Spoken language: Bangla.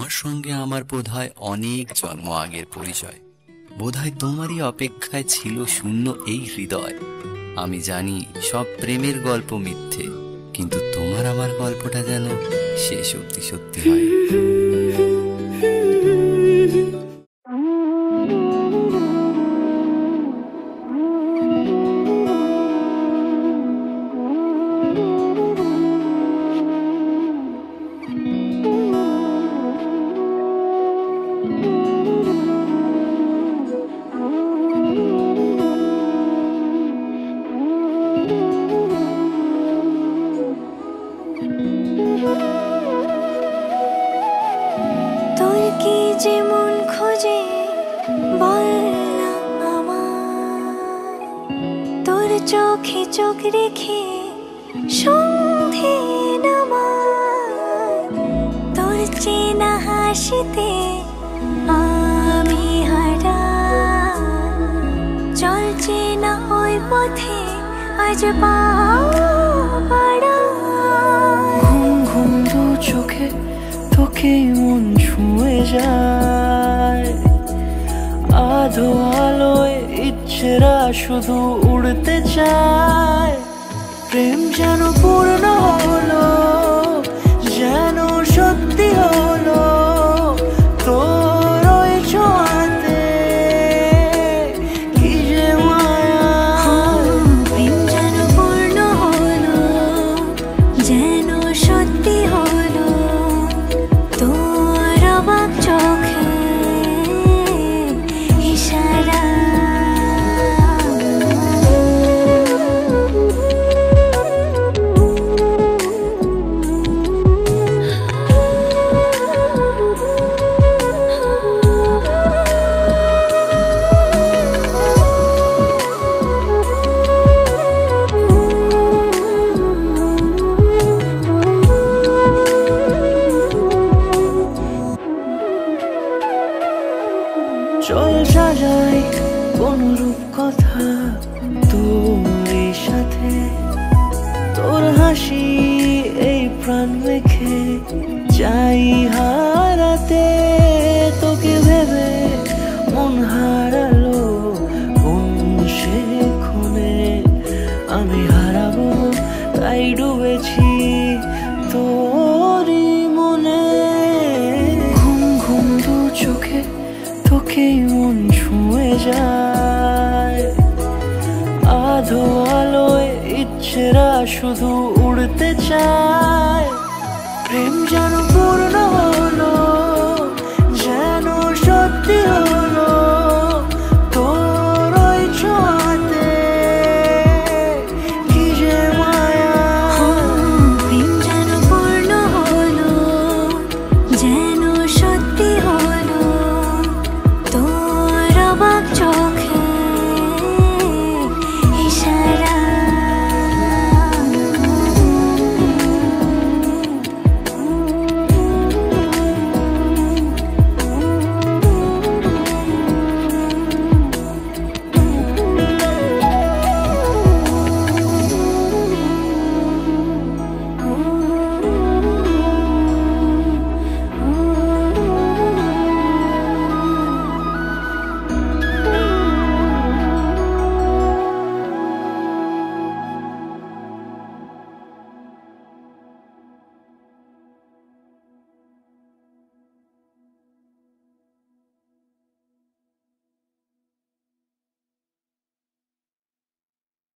তোমার সঙ্গে আমার বোধহয় অনেক জন্ম আগের পরিচয়। বোধহয় তোমারই অপেক্ষায় ছিল শূন্য এই হৃদয়। আমি জানি সব প্রেমের গল্প মিথ্যে, কিন্তু তোমার আমার গল্পটা যেন শেষ অবধি সত্যি হয়। তোর কি যেমন খোঁজে বল না আমায়, তোর চোখে চোখ রেখে সন্ধে নামায়, তোর চেনা হাসিতে আমি হারাই, চল চেনা ওই পথে আজ পা বাড়াই। ঘুম ঘুম দু চোখে তোকে মন ছুঁয়ে যায়, আধো আলোয় ইচ্ছেরা শুধু উড়তে চায়। প্রেম যেন পূর্ণ হলো, যেন সত্যি হলো, তোর ওই ছোঁয়াতে কি যে মায়া। প্রেম যেন পূর্ণ হলো, যেন সত্যি হলো, তোর অবাক চোখে ইশারা। চল সাজাই কোন রূপ কথা তোর সাথে, তোর হাসি এই প্রাণ মেখে চাই হারাতে। তোকে ভেবে মন হারালো কোন সে ক্ষণে, আমি হারাবো তাই ডুবেছি তোরই মনে। ঘুম ঘুম দু চোখে তোকেই মন ছুঁয়ে যায়, আধো আলোয় ইচ্ছেরা শুধু উড়তে চায়। প্রেম যেন